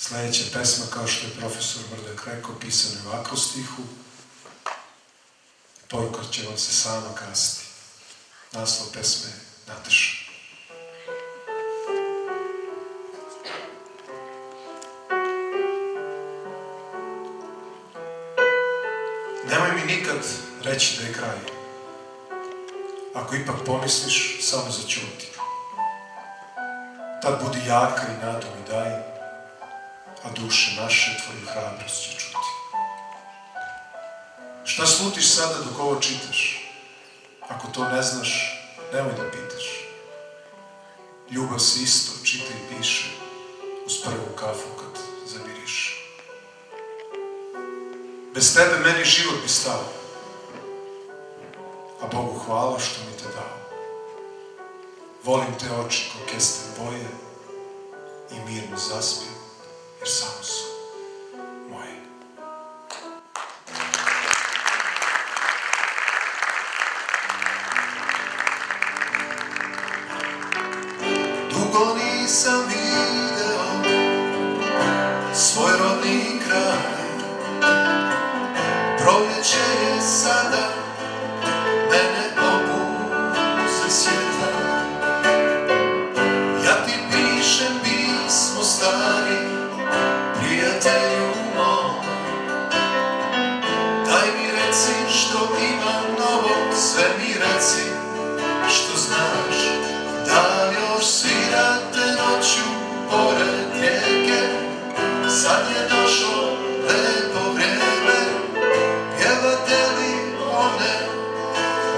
Sljedeća pesma, kao što je profesor Mrdak rekao, pisana je ovako u stihu. Poruka će vam se sama kazati. Naslov pesme je Nataša. Nemoj mi nikad reći da je kraj. Ako ipak pomisliš, samo zaćuti. Tad budi jaka i nadu mi daj, a duše naše tvoju hrabrost će čuti. Šta slutiš sada dok ovo čitaš? Ako to ne znaš, nemoj da pitaš. Ljubav se isto čita i piše uz prvu kafu kad zamiriš. Bez tebe meni život bi stao, a Bogu hvala što mi te dao. Volim te oči ko kesten boje i mirno zaspijem, jer samo su moje. Dugo nisam video svoj rodni kraj, proljeće je sada, mene obuze svjetla. Ja ti pišem pismo stari, prijatelju moj. Daj mi reci što ima novo, sve mi reci što znaš. Da li još svirate noću pored rijeke, sad je došlo lepo vrijeme. Pjevate li one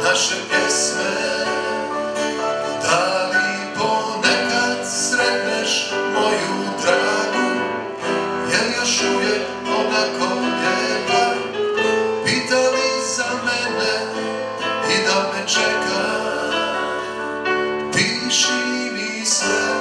naše pjesme? Da li ponekad sretneš moju dragu? Je još uvijek onako lijepa? Pita li za mene i da me čeka? Piši mi sve.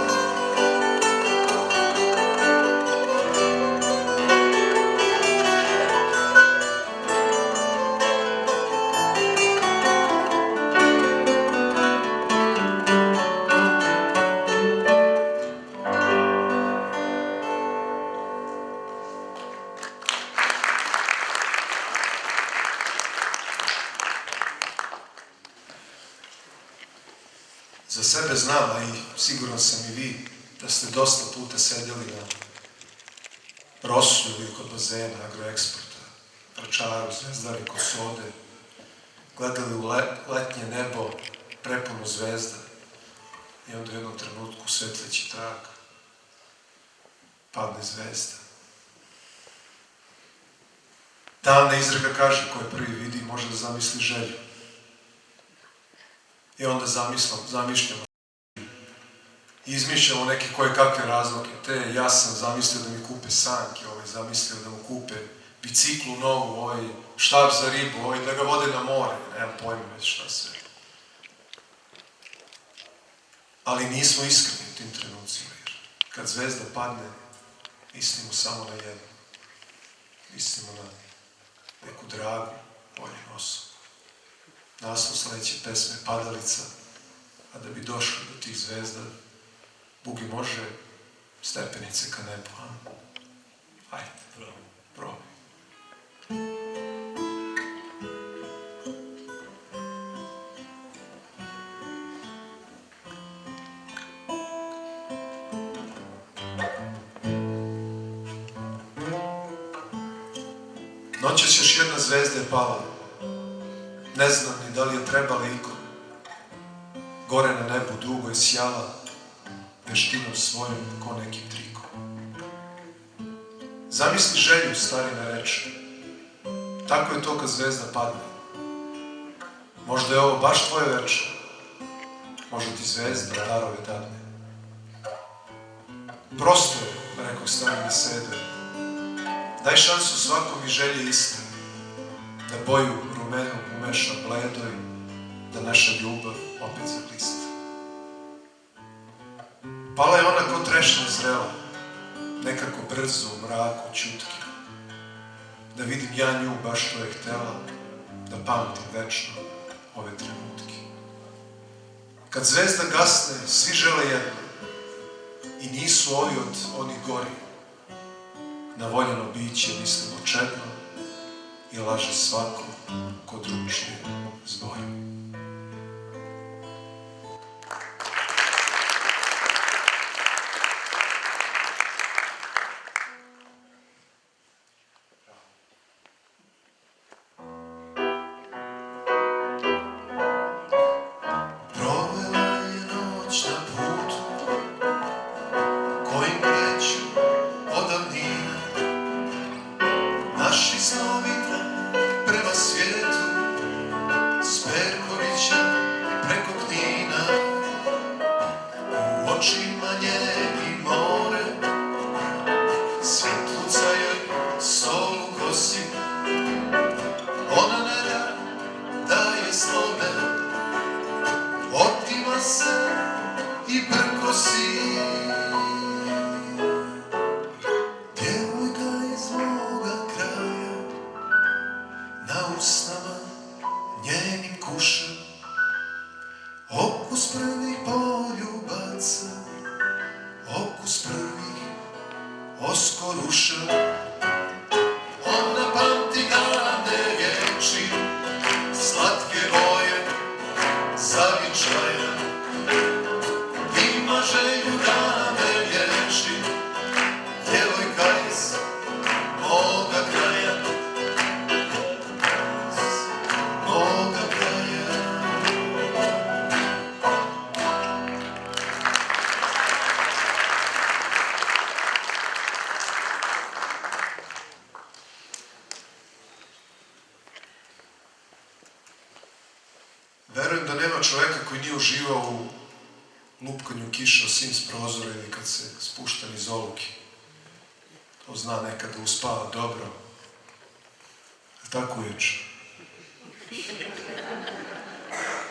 Za sebe znam, a i siguran sam i vi, da ste dosta puta sedjeli na Rosu ili kod bazena Agroeksporta, Vračaru, Zvezdari, Kosode, gledali u letnje nebo prepuno zvezda i onda u jednom trenutku svetleći trak padne zvezda. Davna izreka kaže, ko je prvi vidi može da zamisli želju. I onda zamišljamo i izmišljamo neke koje kakve razloge. Te ja sam zamislio da mi kupe sanke, ovaj zamislio da mu kupe biciklu novu, ovaj štab za ribu, ovaj da ga vode na more, nemam pojma već šta sve. Ali nismo iskreni u tim trenucima, jer kad zvezda padne, mislimo samo na jedno. Mislimo na neku dragu, voljenu osobu. Naslov sljedeće pesme Padalica, a da bi došli do tih zvezda, Bugi može stepenice ka nebu, a? Ajde, probaj. Noćas još jedna zvezda je pala. Ne znam ni da li je trebala ikom. Gore na nebu dugo je sjala, veštinom svojom ko nekim trikom. Zamisli želju, starina reče. Tako je to kad zvezda padne. Možda je ovo baš tvoje veče. Možda ti zvezda darove dadne. Prosto je, rekao starine sede. Daj šansu svakom i želje iste. Da boju rumenu umeša bledoj, da naša ljubav opet zablista. Pala je ona ko trešnja zrela, nekako brzo u mraku ćutke. Da vidim ja nju baš što je htela, da pamtim večno ove trenutke. Kad zvezda gasne, svi žele jedno i nisu ovi od onih gori. na voljeno biće mislim očedno i laže svako ko drugčije zboji. Verujem da nema čoveka koji nije uživao u lupkanju kiša svim s prozora ili kad se spušta niz oluke. To zna nekada uspava dobro. Tako uječe.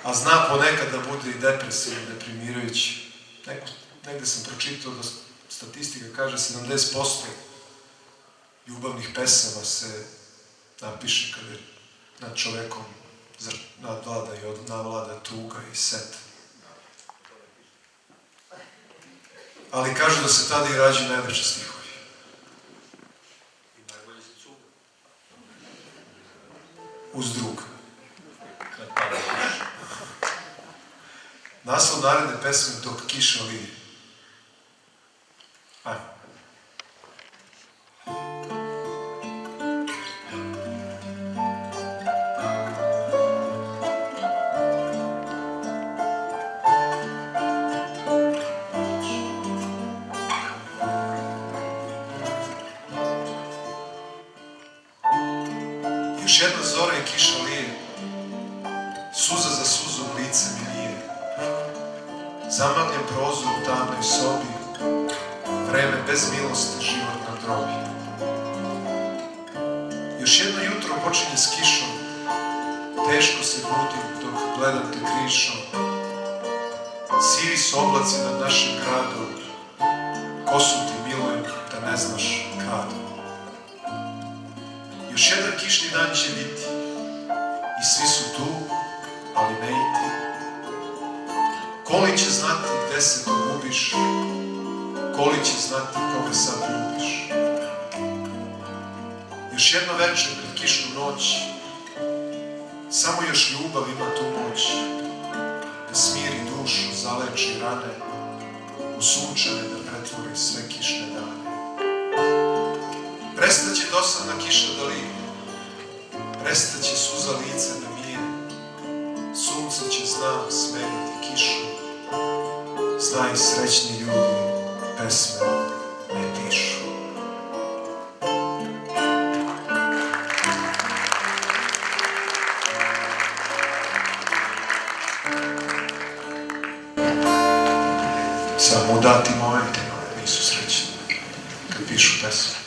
A zna ponekad da bude i depresivno, deprimirajući. Negde sam pročitao da statistika kaže 70% ljubavnih pesama se napiše kada je nad čovekom navlada tuga i set. Ali kažu da se tada i rađaju najveće stihovi. I najbolje se cuga. Uz druga. Kad pada kiša. Naslov naredne pesme Dok kiša lije. Ajmo. Još jedna zora i kiša lije, suza za suzom lice mi lije. Zamagljen prozor u tamnoj sobi, vreme bez milosti život na drobi. Još jedno jutro počinje s kišom, teško se budim dok gledam te krišom. Sivi su oblaci nad našim gradom, kosu ti milujem da ne znaš kada. Još jedan kišni dan će biti i svi su tu, ali ne i ti. Koli će znati gde se pogubiš, koli će znati koga sad ljubiš. Još jedno večer pred kišnu noć, samo još ljubav ima tu moć da smiri dušu, zaleči rane, u sunčane da pretvori sve kišne dane. Prestaće dosadna kiša da lije, prestaće suza lice da mije, sunce će znam smeniti kišu, znaj srećni ljudi pesme ne pišu. Samo u datim momentima nisu srećni kad pišu pesme.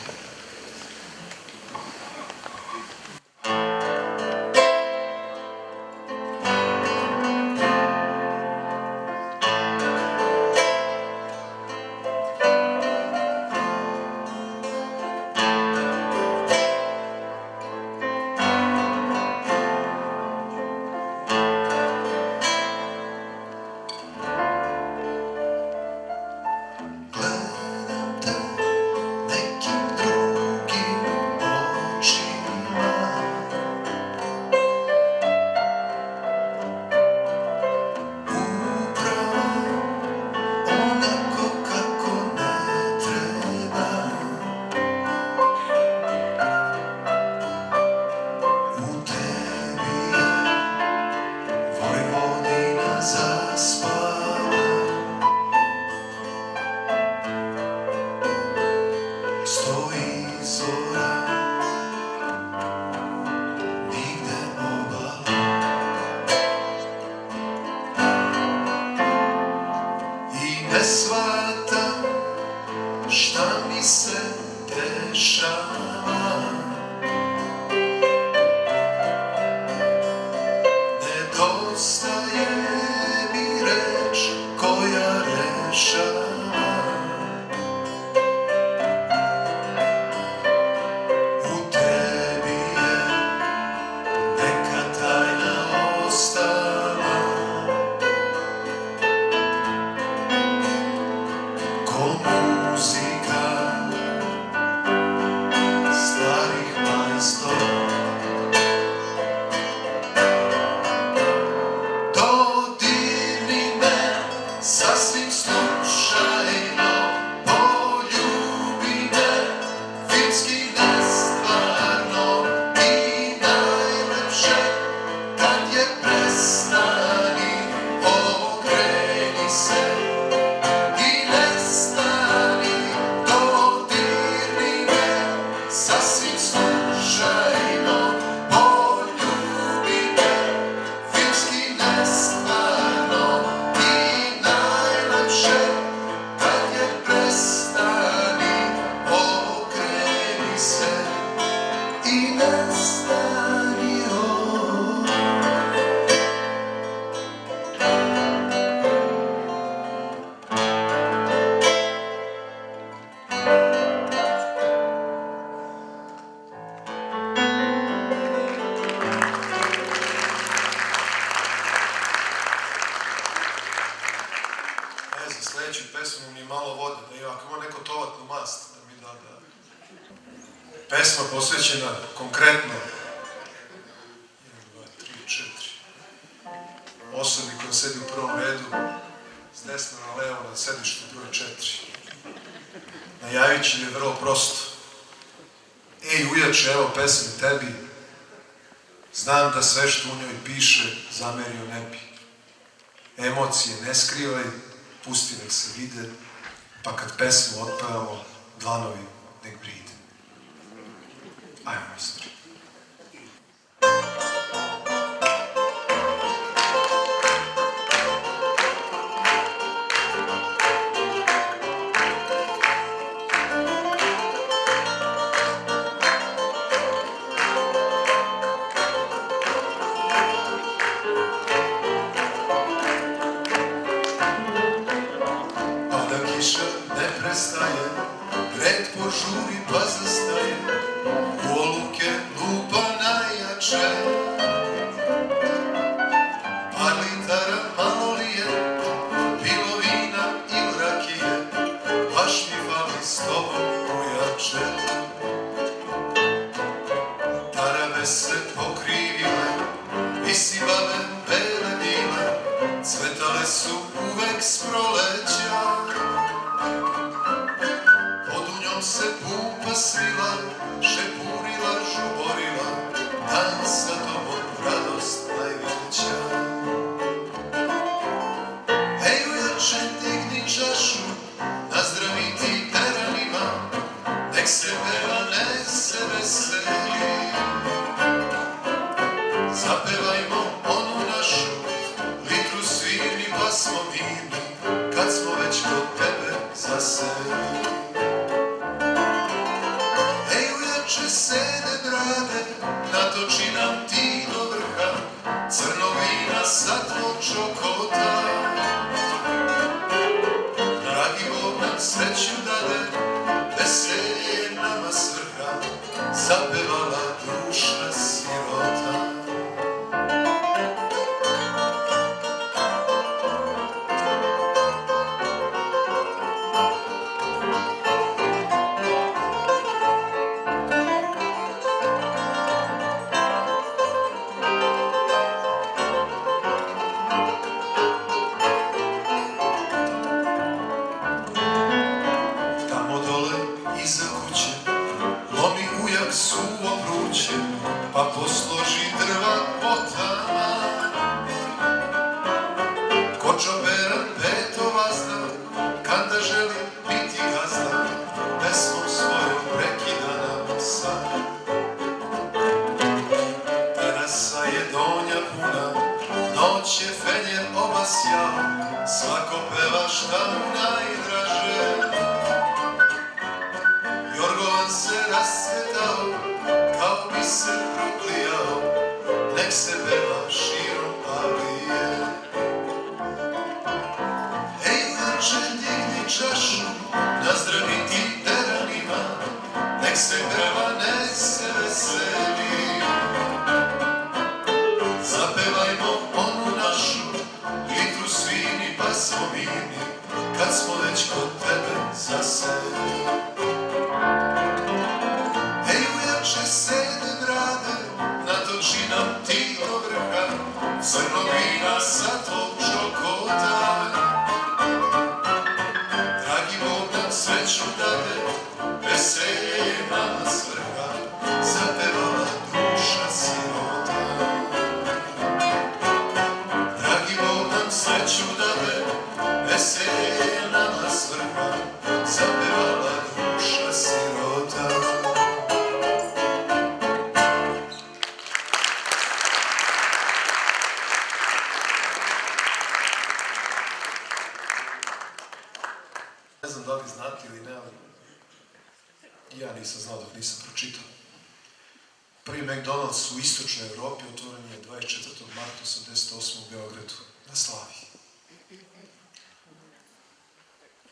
Nekim stoji zora, nigde obala. I ne shvatam šta mi se dešava. Nedostaje mi reč koja rešava. U tebi je neka tajna ostala, ko muzika starih majstora. Dodirni me sasvim slučajno, poljubi me filmski nestvarno i najlepše kad je prestani, okreni se i nestani. Dodirni me sasvim slučajno, poljubi me filmski nestvarno i najlepše kad je prestani, okreni se i nestani. Za sledeću pesmu mi je malo vode, da ima, ako ima neko tovatnu mast, da mi da. Pesma posvećena konkretno 1, 2, 3, 4 osobi koja sedi u prvom redu, s desna na levo na sedištu broj 4. Najavit ću je vrlo prosto. Ej, ujače, evo pesme tebi, znam da sve što u njoj piše zamerio ne bi. Emocije ne skrivaj, pusti nek se vide, pa kad pesmu otpevamo, dlanovi nek bride. Ajmo, majstori. Pada kiša ne prestaje, red požuri pa zastaje, u oluke lupa najjače. Par litara malo lije, bilo vina ili rakije, baš mi fali s tobom ujače. Tarave se pokrivile, visi babe bele bile, cvetale su uvek s proleća. Pod unjom se pupa svila, šepurila, žuborila, dan sa tobom radost najveća. Ej, ujače, digni čašu, nazdraviti teranima, nek se peva, nek se veseli. Zapevajmo onu našu, litru svini pa smo mirni, kad smo već kod tebe zaseli. Ej, ujače, sede brade, natoči nam ti do vrha, crnog vina sa tvog čokota. Dragi Bog nam sreću dade, veselje je nama svrha, zapevala duša sirota. Tamo dole iza kuće lomi ujak suvo vruće, pa posloži drva potama. Ko čoperan peto vazda, kada želi biti gazda, pesmom svojom šta mu najdraže. Jorgovan se rasvetao, kao bi se proklijao, nek se bela širom alije. Ej, ujače, digni čašu, nazdravi tim teranima, nek se greva, nek se veseli. Zapevajmo onu našu, litru svini pa smo vini, kad smo već kod tebe zaseli. Ej, ujače, sede grade, natoči nam ti do vrha, crnog vina sa tvog čokota. Dragi Bog nam sreću dade, veselje je nama svrha, zapevala duša sirota. Dragi Bog nam sreću dade, veselje je nama svrha, zapevala duša sirota. Ne znam da li znate ili ne, ali ja nisam znao dok nisam pročitao. Prvi McDonald's u istočnoj Evropi otvoren je 24. marta 1988. u Beogradu, na Slaviji.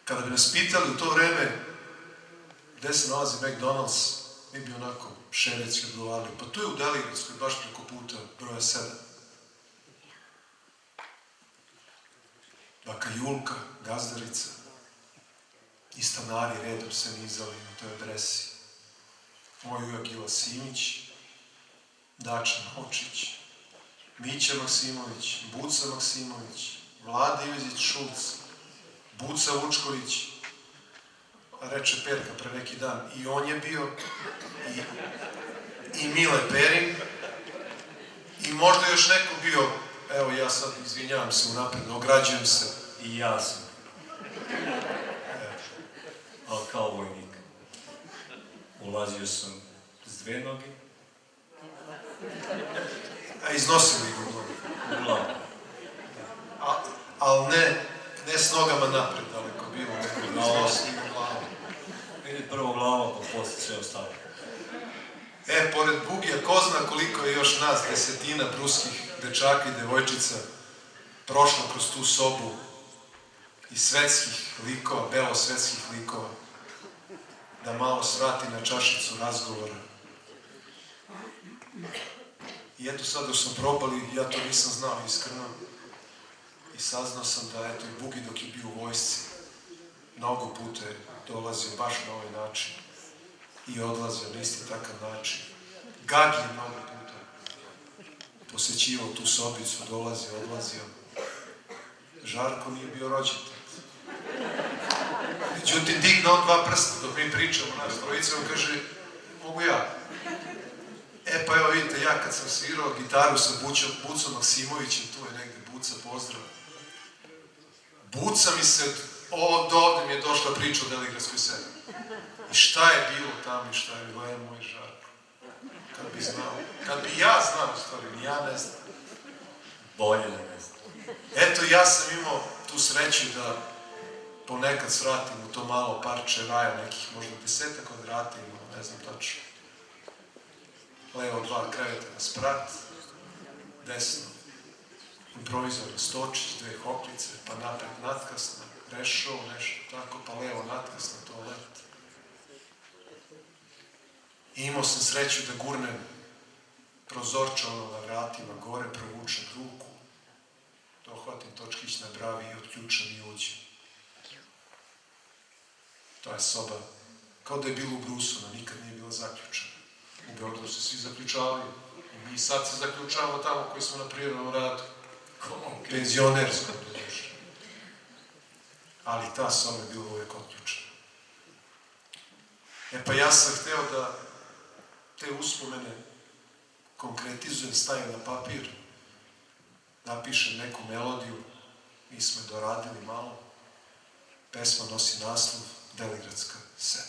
Kada bi nas pitali u to vreme gde se nalazi McDonald's, mi bi onako šeretski odgovarali, pa to je u Deligradskoj, baš preko puta broja 7. Baka Julka, gazdarica, i stanari redom se nizali na toj adresi. Moj ujak Iva Simić, Dača Nočić, Mića Maksimović, Buca Maksimović, Vlada Ivezić-Šulc, Buca Vučković, a reče Perka pre neki dan, i on je bio, i Mile Perin, i možda još neko bio, evo ja sad izvinjavam se unapred, ograđujem se. I ja sam. Ali kao vojnik. Ulazio sam s 2 noge. A iznosili ga u U glavu. ali ne s nogama napred, daleko bilo, nego iznosili ga u glavu. Ide prvo glava, pa posle sve ostalo. Pored Bugija, ko zna koliko je još nas, desetina pruskih dečaka i devojčica prošlo kroz tu sobu i svetskih likova, belosvetskih likova, da malo svrati na čašicu razgovora. I eto sad dok smo probali, ja to nisam znao iskreno, i saznao sam da eto i Bugi dok je bio u vojsci, mnogo puta je dolazio baš na ovaj način i odlazio na isti takav način. Gagi je mnogo puta posećivao tu sobicu, dolazio, odlazio. Žarko nije bio rođen. Međutim, digne on 2 prsta dok mi pričamo, nas trojice, on kaže, mogu ja. Pa evo vidite, ja kad sam svirao gitaru sa Bucom Maksimovićem, tu je negde Buca, pozdrav. Buca mi se, od ovde mi je došla priča o Deligradskoj 7. I šta je bilo tamo i šta je bilo, moj Žarko. Kad bi znao, kad bi ja znao, u stvari, ni ja ne znam. Bolje da ne znam. Eto, ja sam imao tu sreću da ponekad svratim u to malo parče raja, nekih možda 10 kvadrata imao, ne znam tačno. Levo 2 kreveta na sprat, desno improvizovani stočić, 2 hoklice, pa napred natkasna, rešao, nešto tako, pa levo natkasna toalet. I imao sam sreću da gurnem prozorče ono na vratima, gore provučem ruku, dohvatim točkić na bravi i otključam i uđem. Ta je soba, kao da je bilo u Brusona, nikad nije bila zaključana. U Beogradu se svi zaključavaju. I mi sad se zaključavamo tamo koji smo na prirodnom radu. Penzionerskom, doduše. Ali ta soba je bila uvijek otključena. Pa ja sam hteo da te uspomene konkretizujem, stavim na papir, napišem neku melodiju, mi smo je doradili malo, pesma nosi naslov Deligradska 7.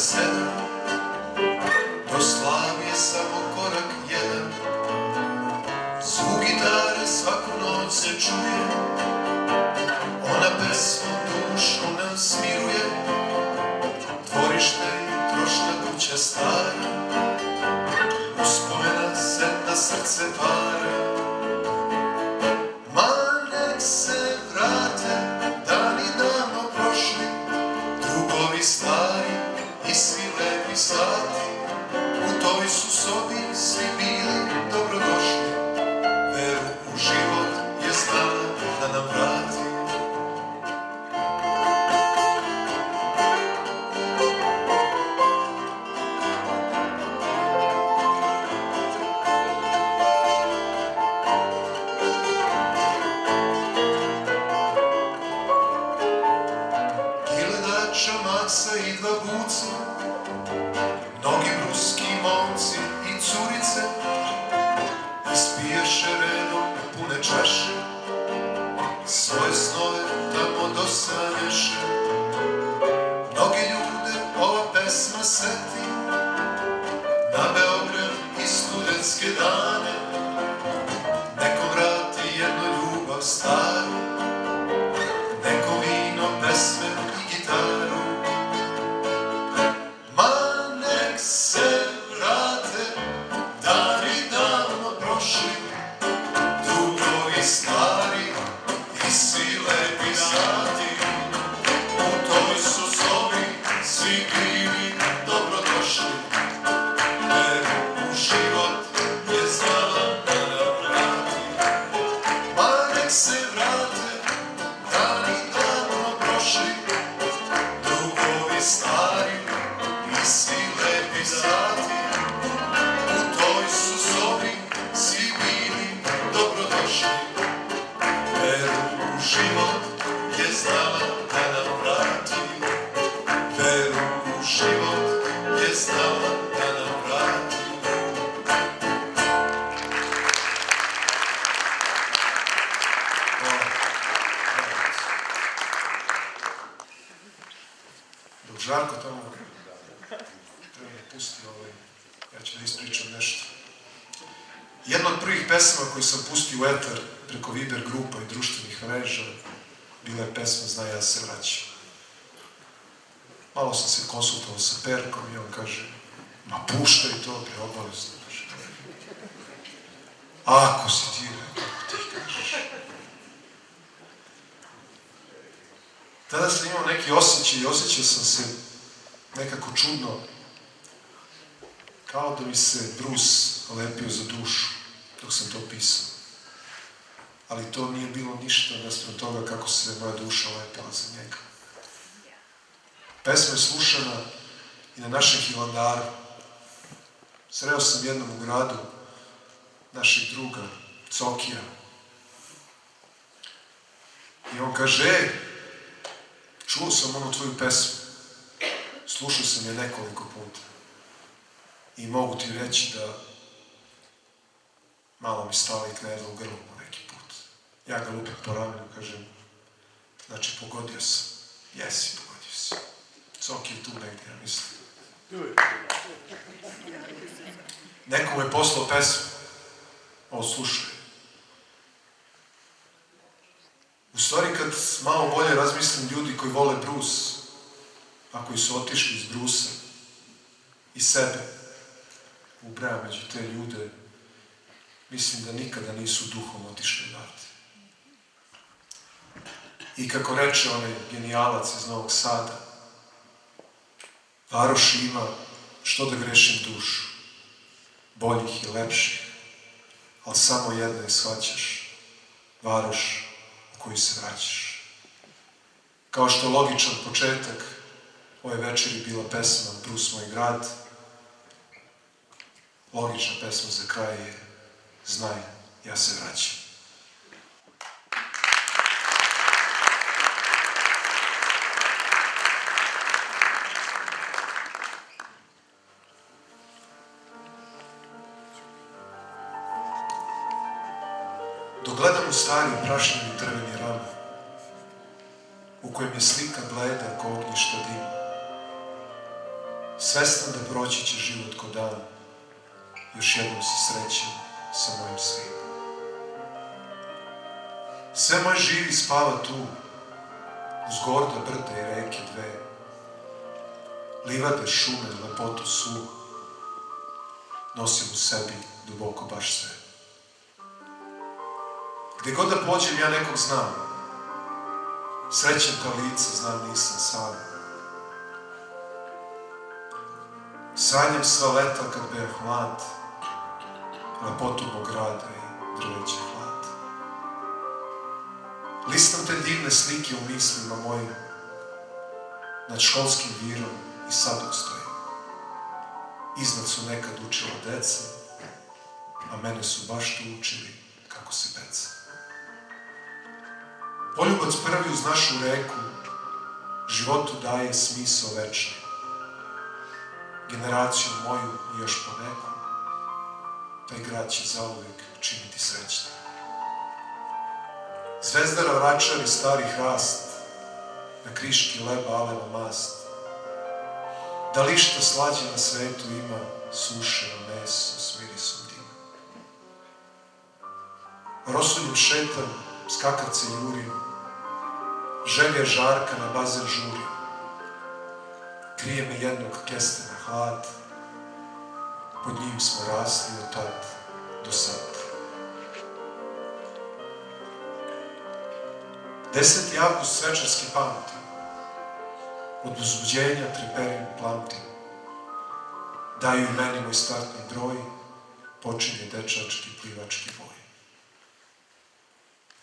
7, do Slavije samo korak jedan. Zvuk gitare svaku noć se čuje, ona pesmom dušu nam smiruje. Dvorište i trošna kuća stara, uspomena se na srce para. Ma nek se vrate dani davno prošli, drugovi stari i svi lepi sati. U toj su sobi svi bili dobrodošli, veru u život je znala da nam vrati. Maksa i dva buca, mnogi bruski momci i curice, ispiješe redom pune čaše, svoje snove tamo dosanjaše. Mnogi ljude ova pesma seti, na Beograd i studentske dane. Nekom vrati jednu ljubav staru, nekom vino, pesme i gitaru. Žarko tamo treba da pusti ja ću da ispričam nešto. Jedna od prvih pesama koju sam pustio u etar preko Viber grupa i društvenih mreža bila je pesma Znaj ja se vraćam. Malo sam se konsultovao sa Perkom i on kaže, ma puštaj to, bre, obavezno. Ako si ti, kako ti kažeš. Tada sam imao neki osjećaj i osjećao sam se nekako čudno, kao da mi se brus lepio za dušu dok sam to pisao. Ali to nije bilo ništa naspram toga kako se moja duša lepila za njega. Pesma je slušana i na našem Hilandaru. Sreo sam jednom u gradu našeg druga, Cokija. I on kaže, čuo sam onu tvoju pesmu, slušao sam je nekoliko puta i mogu ti reći da malo mi stala i knedla u grlu po neki put. Ja ga lupim po ramenu, kažem, znači pogodio sam. Jesi, pogodio si. Coki je tu negdje, ja mislim. Neko mu je poslao pesmu, ovo slušaj. U stvari, kad malo bolje razmislim, ljudi koji vole brus, a koji su otišli iz brusa i sebe ubrajam među te ljude, mislim da nikada nisu duhom otišli odavde. I kako reče onaj genijalac iz Novog Sada, varoš ima što da grešim dušu, boljih i lepših, ali samo jedno je shvaćaš, varoš u koju se vraćaš. Kao što logičan početak ove večeri bila pesma Brus moj grad, logična pesma za kraj je Znaj, ja se vraćam. Dok gledam u stari prašnjeni drveni ram, u kojem je slika bleda ko ognjišta dim, svestan da proći će život ko dan, još jednom se srećem sa mojim svim. Sve moj živi spava tu, uz gorda brda i reke dve, livade, šume, lepotu svu, nosim u sebi duboko baš sve. Gde god da pođem ja nekog znam, srećem ta lica, znam nisam sam. Sanjam sva leta kad beja mlad, lepotu mog grada i drveće hlad. Listam te divne slike u mislima mojim, nad školskim virom i sad dok stojim. Iznad su nekad učila deca, a mene su baš tu učili kako se peca. Poljubac prvi uz našu reku životu daje smisao večni. Generaciju moju i još po neku, taj grad će zauvek činiti srećnim. Zvezdara vračar i stari hrast, na kriški leba aleva mast. Da li što slađe na svetu ima sušeno meso s mirisom dima. Rosuljem šetam, skakavce jurim, želje žarka na bazen žurim. Krije me jednog kestena hlad, pod njim smo rasli od tad do sad. 10. avgust svečarski pamtim, od uzbuđenja treperim plamtim. Daju i meni moj startni broj, počinje dečački plivački boj.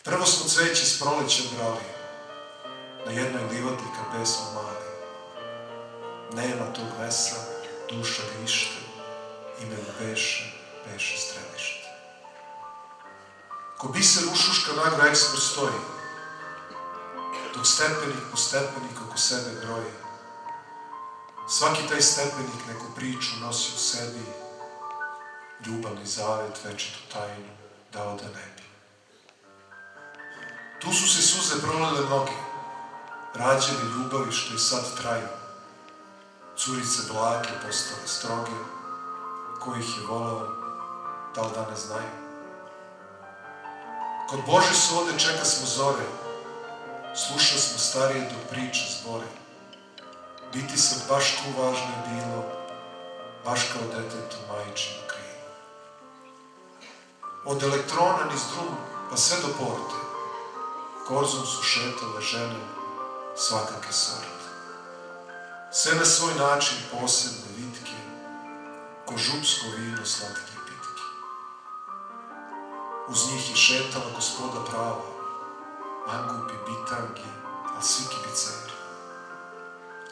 Prvo smo cveće s prolećem brali, na jednoj livadi kad besmo mali. Nema tog vesla, duša grište, ime mu beše strelište. Ko biser ušuška nagro ekspert stoji, dok stepenik po stepenik oko sebe broji. Svaki taj stepenik neku priču nosi u sebi, ljubavni zavet, večitu tajnu, dao da ne bi. Tu su se suze prolile mnoge, rađene ljubavi što i sad traju. Curice blage postale stroge, ko ih je volao, da li da ne znaju. Kod Bože sode čeka smo zore, sluša smo starije dok priče zbore. Biti sad baš tu važno je bilo, baš kao detetu majčino krilo. Od elektrona niz drum pa sve do porte, korzom su šetale žene svakake sorte. Sve na svoj način posebne vitke, ko župsko vino slatke i pitke. Uz njih je šetala gospoda prava, mangupi, bitangi, al svi kibiceri.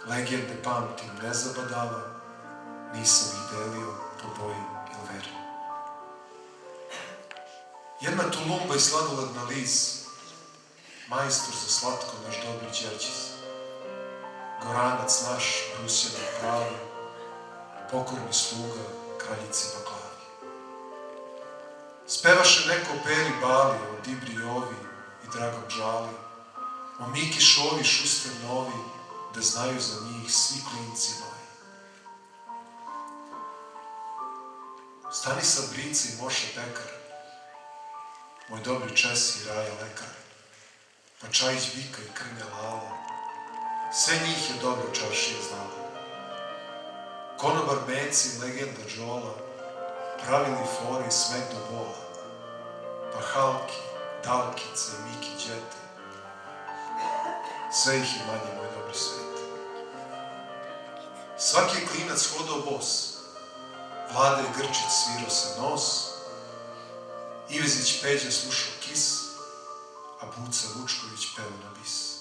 Legende pamtim ne zabadava, nisam ih delio po boji ili veri. Jedna tulumba i sladoledna liz, majstor za slatko naš dobri Đerđis. Goranac naš, Rusjana pravi, pokorni sluga, kraljici Baklavi. Spevaše neko Peri Bali, o Dibri Jovi i Dragom Džali, o Miki Šovi, Šuster Novi, da znaju za njih svi klinci moji. Stanislav Brica i Moša Pekar, moj dobri Česi i Raja lekar, pa Čajić Vika i Krnja Lala, sve njih je dobro čaršije znala. Konobar Meci i legenda Džola, pravili fore i smek do bola, pa Halki, Dalkice i Miki Đete, sve ih je manje moj dobri svet. Svaki je klinac hodao bos, Vlade Grčić svirao sa nos, Ivezić Peđa slušao Kis, a Buca Vučković peo na bis.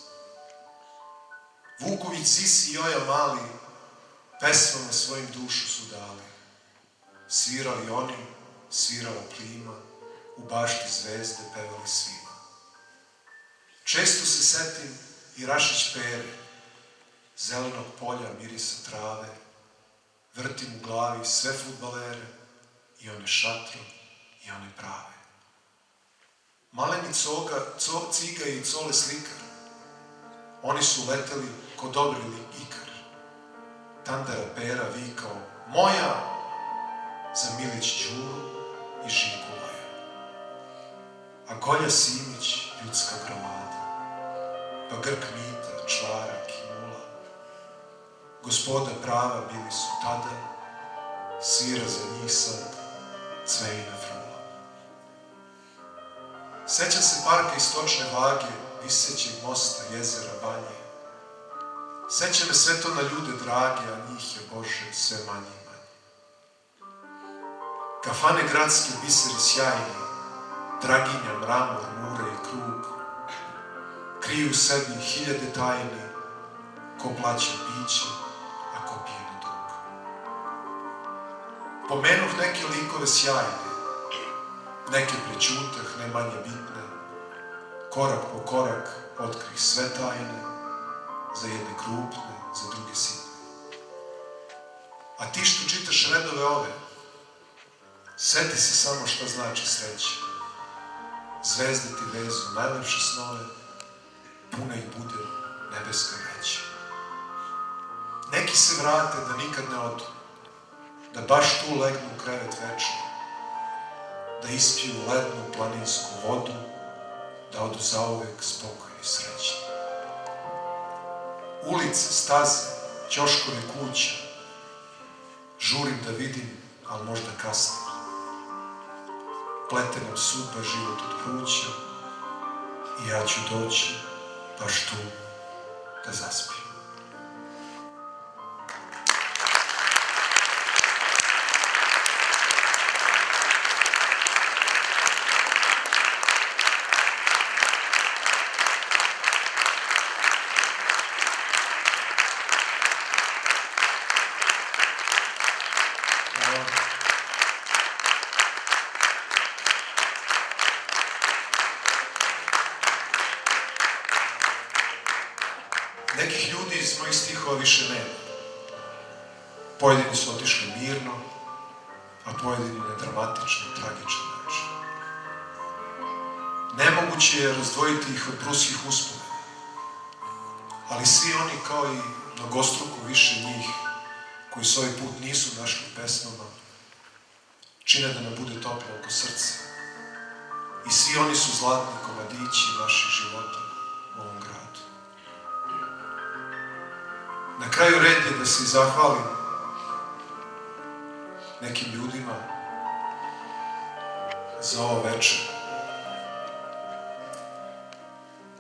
Vuković, Sisi i Joja Mali pesmama svojim dušu su dali. Svirali oni, svirala plima, u bašti zvezde pevali svima. Često se setim i Rašić Pere, zelenog polja, mirisa trave, vrtim u glavi sve fudbalere, i one šatro, i one prave. Maleni Ciga i Cole Slikar, oni su leteli ko dobri ikar. Tandara Pera vikao moja za Milić Đuru i Žiku Loja. A Golja Simić ljudska gromada, pa Grk Mita, Čvarak i Mula. Gospoda prava bili su tada, svira za njih sad Cvejina frula. Sećam se parka Istočne Vage, visećeg mosta, jezera, banje. Seća me sve to na ljude drage, a njih je, Bože, sve manje i manje. Kafane gradske, biseri sjajni, draginja, mramor, mure i krug, kriju u sebi hiljade tajni, ko plaća piće, a ko pije na dug. Pomenuh neke likove sjajne, neke prećutah, ne manje bitne, korak po korak otkrih sve tajne, za jedne krupne, za druge sitne. A ti što čitaš redove ove, seti se samo šta znači sreća. Zvezde ti vezu najlepše snove, puna ih bude nebeska veća. Neki se vrate da nikad ne odu, da baš tu legnu u krevet večni, da ispiju lednu planinsku vodu, da odu zauvek spokojni i srećni. Ulice, staze, ćoškovi kuća, žurim da vidim, ali možda kasnije. Plete nam sudba život od pruća i ja ću doći baš tu da zaspijem. Nekih ljudi iz mojih stihova više nema. Pojedini su otišli mirno, a pojedini na dramatičan i tragičan način. Nemoguće je razdvojiti ih od pruskih uspomena, ali svi oni, kao i mnogostruko više njih, koji se ovaj put nisu našli u pesmama, čine da nam bude toplo oko srca. I svi oni su zlatni komadići naših života u ovom gradu. Na kraju red je da se zahvalim nekim ljudima za ovo večer.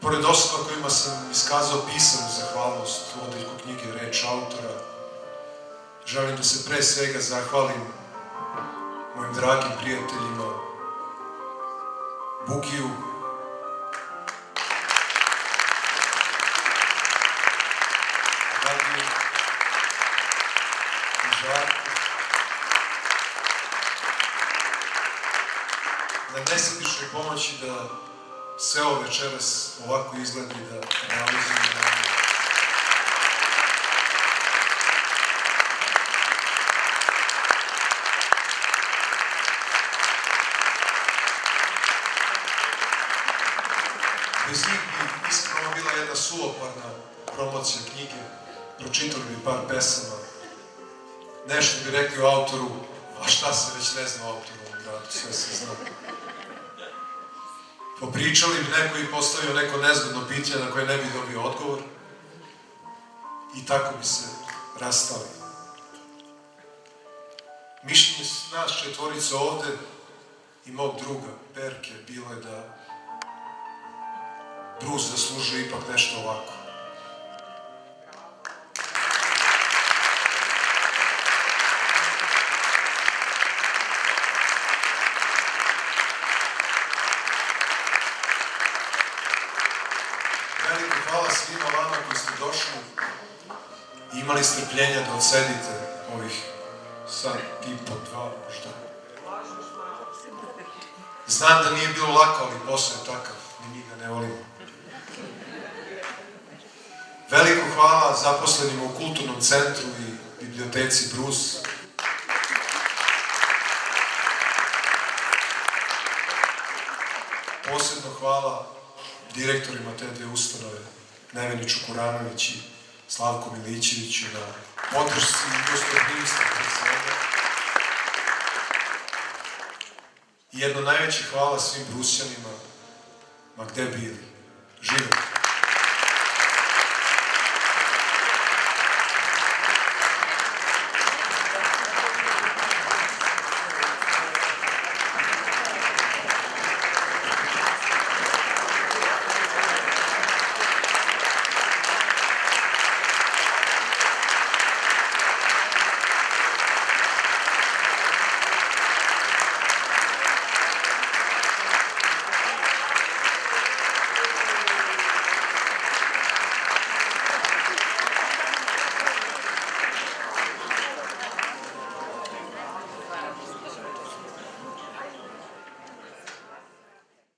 Pored osoba kojima sam iskazao pisanu zahvalnost u odeljku knjige Reč autora, želim da se pre svega zahvalim mojim dragim prijateljima Bukiju, Radiju i Žarku na nesebičnoj pomoći da sve ovo večeras ovako izgleda i da realizujemo na bez njih bi iskreno bila jedna suvoparna promocija knjige, pročitali bi par pesama, nešto bi rekli o autoru, a šta se već ne zna o autoru u ovom gradu, sve se zna. Popričali bi neko i postavio neko nezgodno pitanje na koje ne bi dobio odgovor i tako bi se rastali. Mišljenje nas četvorice ovde i mog druga, Perke, bilo je da Brus zaslužuje ipak nešto ovako. Veliko hvala svima vama koji ste došli i imali strpljenja da odsedite ovih sat i po, dva možda. Znam da nije bilo lako, ali posao je takav, ni mi ga ne volimo. Veliko hvala zaposlenima u Kulturnom centru i biblioteci Brus. Posebno hvala direktorima te dve ustanove, Neveni Čukuranović i Slavku Milićeviću na podršci i gostoprimstvu pre svega. I jedno najveće hvala svim Brusljanima, ma gde bili. Živjeli!